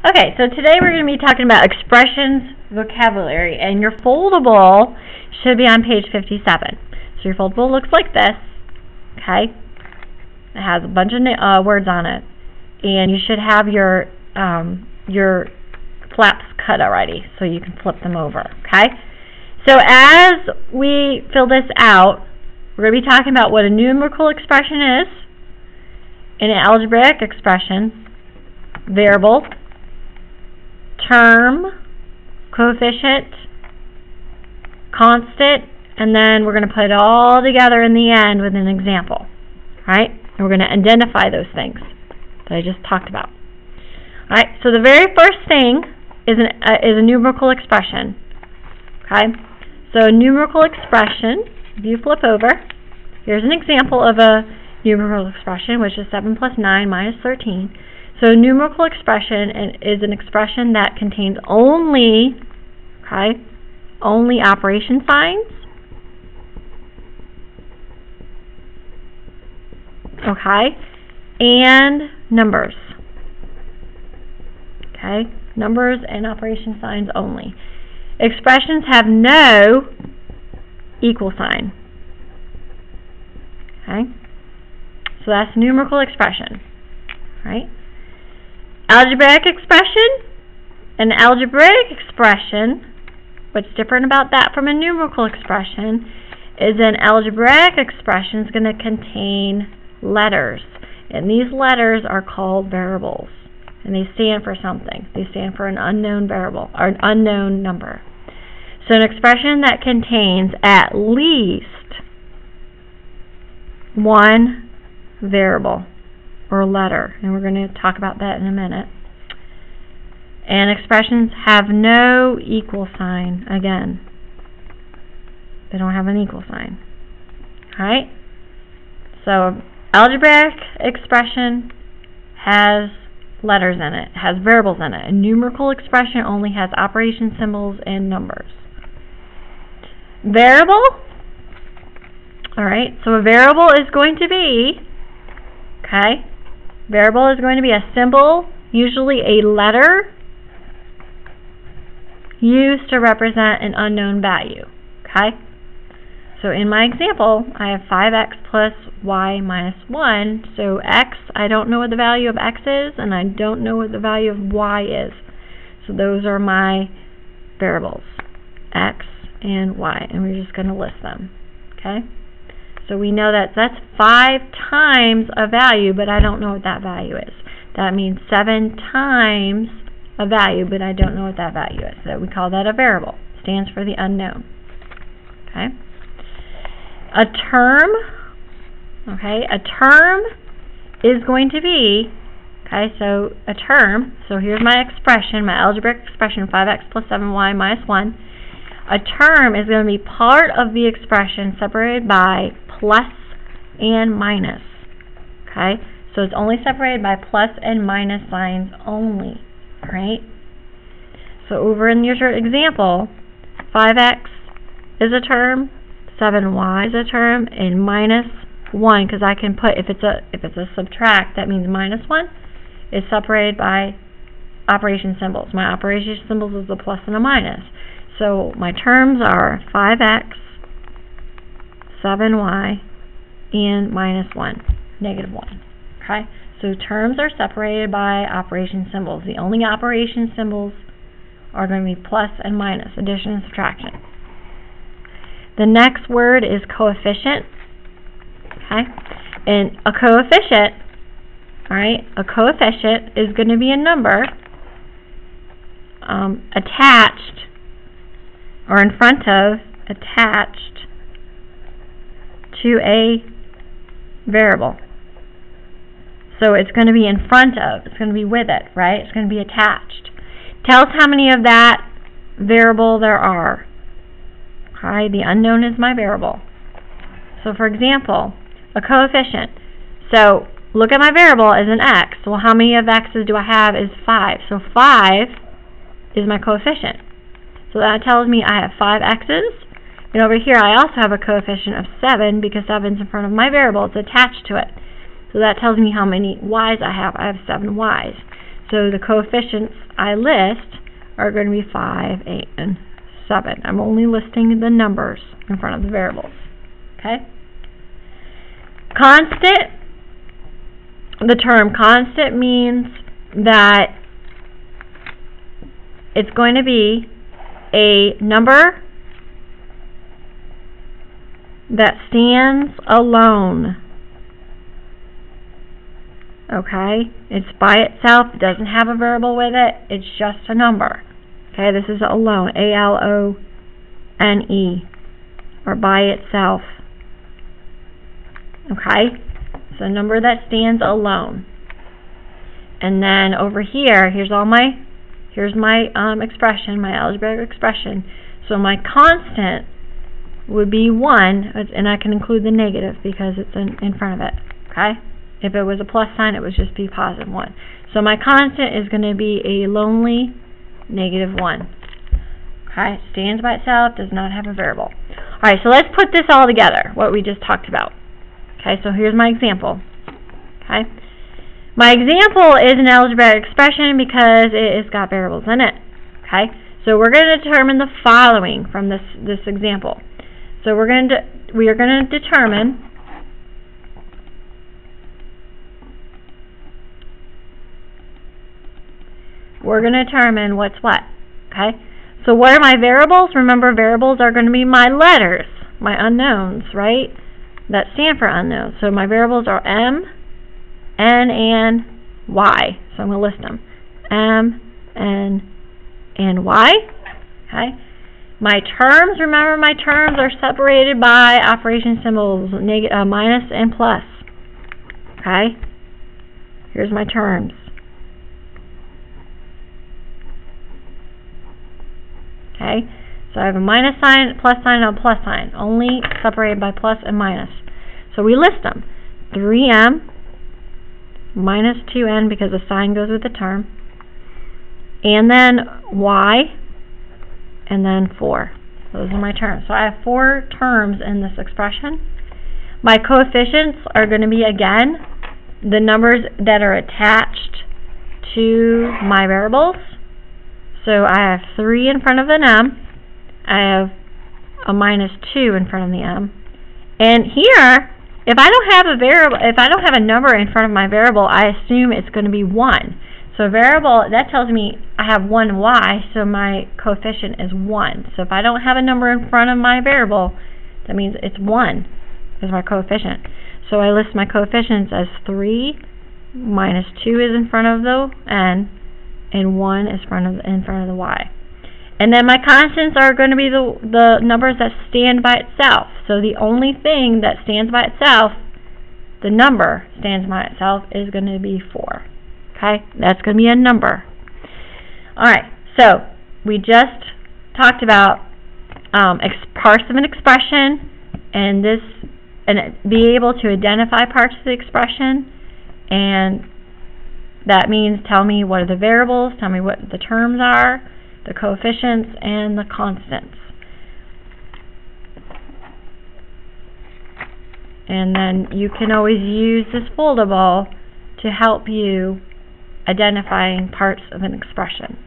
Okay, so today we're going to be talking about expressions vocabulary, and your foldable should be on page 57. So your foldable looks like this, okay? It has a bunch of words on it, and you should have your flaps cut already, so you can flip them over, okay? So as we fill this out, we're going to be talking about what a numerical expression is, an algebraic expression, variable, term, coefficient, constant, and then we're going to put it all together in the end with an example, right? And we're going to identify those things that I just talked about. All right, so the very first thing is a numerical expression, okay? So a numerical expression, if you flip over, here's an example of a numerical expression, which is 7 plus 9 minus 13. So a numerical expression is an expression that contains only, okay, only operation signs, okay, and numbers, okay, numbers and operation signs only. Expressions have no equal sign, okay, so that's numerical expression, right? Algebraic expression, an algebraic expression, what's different about that from a numerical expression is an algebraic expression is going to contain letters, and these letters are called variables, and they stand for something. They stand for an unknown variable or an unknown number. So an expression that contains at least one variable or letter, and we're going to talk about that in a minute. And expressions have no equal sign. Again, they don't have an equal sign. Alright? So algebraic expression has letters in it, has variables in it. A numerical expression only has operation symbols and numbers. Variable, alright, so a variable is going to be, okay, variable is going to be a symbol, usually a letter, used to represent an unknown value, okay? So in my example, I have 5x plus y minus 1, so x, I don't know what the value of x is, and I don't know what the value of y is. So those are my variables, x and y, and we're just going to list them, okay? So we know that that's 5 times a value, but I don't know what that value is. That means 7 times a value, but I don't know what that value is. So we call that a variable. It stands for the unknown. Okay. A term, okay, a term is going to be, okay, so a term, so here's my expression, my algebraic expression, 5x plus 7y minus 1. A term is going to be part of the expression separated by plus and minus, okay? So it's only separated by plus and minus signs only, right? So over in your example, 5x is a term, 7y is a term, and minus 1, because I can put, if it's a subtract, that means minus 1, is separated by operation symbols. My operation symbols is a plus and a minus. So my terms are 5x, 7y, and minus 1, negative 1. Okay? So terms are separated by operation symbols. The only operation symbols are going to be plus and minus, addition and subtraction. The next word is coefficient. Okay? And a coefficient, alright, a coefficient is going to be a number attached or in front of, attached to a variable. So it's going to be in front of, it's going to be with it, right? It's going to be attached. Tell us how many of that variable there are. Okay, the unknown is my variable. So for example, a coefficient. So look at my variable as an x. Well, how many of x's do I have is 5. So 5 is my coefficient. So that tells me I have 5 x's. And over here I also have a coefficient of 7 because 7 is in front of my variable. It's attached to it. So that tells me how many y's I have. I have 7 y's. So the coefficients I list are going to be 5, 8, and 7. I'm only listing the numbers in front of the variables. Okay? Constant, the term constant means that it's going to be a number that stands alone. Okay? It's by itself. It doesn't have a variable with it. It's just a number. Okay? This is alone. A-L-O-N-E. Or by itself. Okay? It's a number that stands alone. And then over here, here's my expression, my algebraic expression. So my constant would be 1, and I can include the negative because it's in front of it. Okay? If it was a plus sign, it would just be positive 1. So my constant is going to be a lonely negative 1. Okay? It stands by itself, does not have a variable. Alright, so let's put this all together, what we just talked about. Okay, so here's my example. Okay? My example is an algebraic expression because it's got variables in it. Okay? So we're going to determine the following from this example. So we are going to determine what's what. Okay? So what are my variables? Remember, variables are going to be my letters, my unknowns, right? That stand for unknowns. So my variables are M, N, and Y. So I'm going to list them. M, N, and Y. Okay? My terms, remember my terms are separated by operation symbols, minus and plus. Okay? Here's my terms. Okay? So I have a minus sign, plus sign, and a plus sign, only separated by plus and minus. So we list them. 3m minus 2n because the sign goes with the term, and then y, and then 4. Those are my terms. So I have 4 terms in this expression. My coefficients are going to be, again, the numbers that are attached to my variables. So I have 3 in front of an m. I have a minus 2 in front of the m. And here, if I don't have a number in front of my variable, I assume it's going to be 1. So variable, that tells me I have 1y, so my coefficient is 1. So if I don't have a number in front of my variable, that means it's 1 is my coefficient. So I list my coefficients as 3 minus 2 is in front of the n, and 1 is in front of the y. And then my constants are going to be the numbers that stand by itself. So the only thing that stands by itself, the number stands by itself, is going to be 4. Okay? That's going to be a number. Alright, so we just talked about parts of an expression, and be able to identify parts of the expression, and that means tell me what are the variables, tell me what the terms are, the coefficients, and the constants. And then you can always use this foldable to help you identifying parts of an expression.